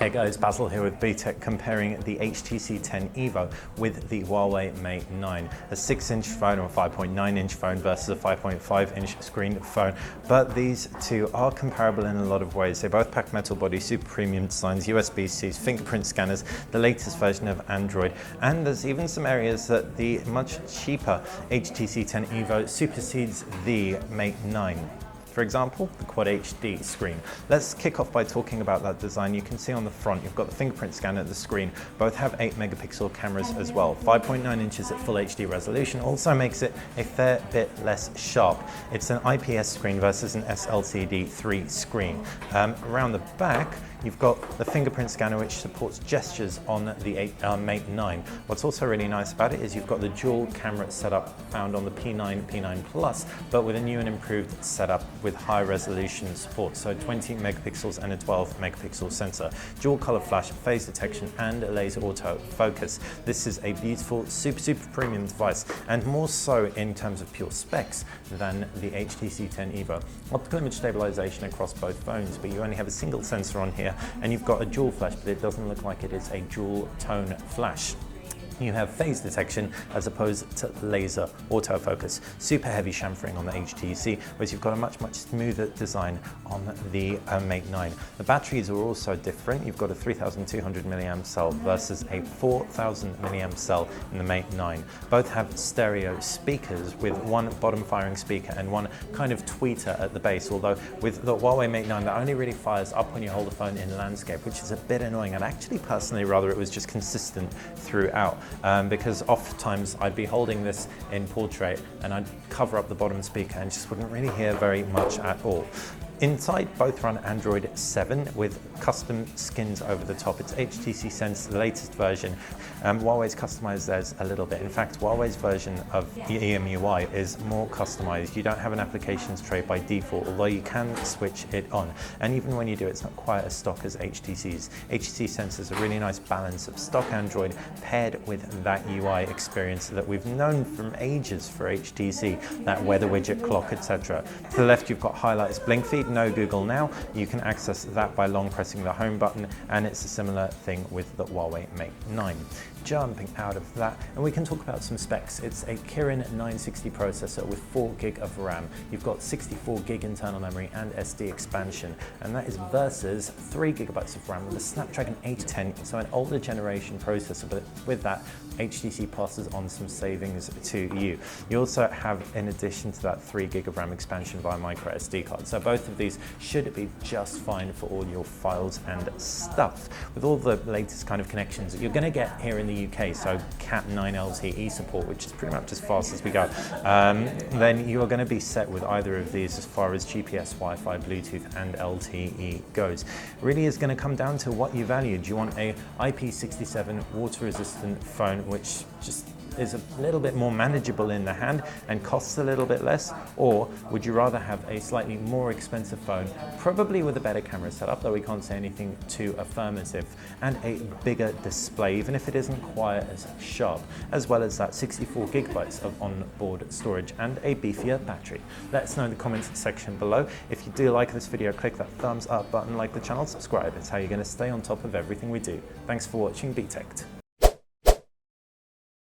Hey guys, Basil here with BTech comparing the HTC 10 Evo with the Huawei Mate 9, a 6-inch phone or 5.9-inch phone versus a 5.5-inch screen phone. But these two are comparable in a lot of ways. They both pack metal body, super premium designs, USB-Cs, fingerprint scanners, the latest version of Android, and there's even some areas that the much cheaper HTC 10 Evo supersedes the Mate 9. For example, the Quad HD screen. Let's kick off by talking about that design. You can see on the front, you've got the fingerprint scanner at the screen. Both have 8-megapixel cameras as well. 5.9 inches at full HD resolution also makes it a fair bit less sharp. It's an IPS screen versus an SLCD3 screen. Around the back, you've got the fingerprint scanner which supports gestures on the Mate 9. What's also really nice about it is you've got the dual camera setup found on the P9, P9 Plus, but with a new and improved setup with high resolution support. So 20 megapixels and a 12 megapixel sensor. Dual color flash, phase detection, and laser autofocus. This is a beautiful, super premium device, and more so in terms of pure specs than the HTC 10 Evo. Optical image stabilization across both phones, but you only have a single sensor on here, and you've got a dual flash, but it doesn't look like it is a dual tone flash. You have phase detection as opposed to laser autofocus. Super heavy chamfering on the HTC, whereas you've got a much smoother design on the Mate 9. The batteries are also different. You've got a 3,200 milliamp cell versus a 4,000 milliamp cell in the Mate 9. Both have stereo speakers with one bottom firing speaker and one kind of tweeter at the base, although with the Huawei Mate 9 that only really fires up when you hold the phone in landscape, which is a bit annoying. I'd actually personally rather it was just consistent throughout. Because oftentimes I'd be holding this in portrait and I'd cover up the bottom speaker and just wouldn't really hear very much at all. Inside, both run Android 7 with custom skins over the top. It's HTC Sense, the latest version. Huawei's customized theirs a little bit. In fact, Huawei's version of EMUI is more customized. You don't have an applications tray by default, although you can switch it on. And even when you do, it's not quite as stock as HTC's. HTC Sense is a really nice balance of stock Android paired with that UI experience that we've known from ages for HTC, that weather widget, clock, etc. To the left, you've got highlights, blink feed, no Google Now. You can access that by long pressing the home button, and it's a similar thing with the Huawei Mate 9. Jumping out of that, and we can talk about some specs. It's a Kirin 960 processor with 4 gig of RAM. You've got 64 gig internal memory and SD expansion, and that is versus 3 gigabytes of RAM with a Snapdragon 810, so an older generation processor, but with that, HTC passes on some savings to you. You also have, in addition to that, 3 gig of RAM expansion via micro SD card. So both of these should be just fine for all your files and stuff. With all the latest kind of connections that you're going to get here in the UK, so Cat 9 LTE support, which is pretty much as fast as we go, then you are going to be set with either of these as far as GPS, Wi-Fi, Bluetooth, and LTE goes. It really is going to come down to what you value. Do you want a IP67 water-resistant phone, which just is a little bit more manageable in the hand and costs a little bit less, or would you rather have a slightly more expensive phone, probably with a better camera setup, though we can't say anything too affirmative, and a bigger display, even if it isn't quite as sharp, as well as that 64 gigabytes of onboard storage and a beefier battery? Let us know in the comments section below. If you do like this video, click that thumbs up button, like the channel, subscribe. It's how you're going to stay on top of everything we do. Thanks for watching BTech.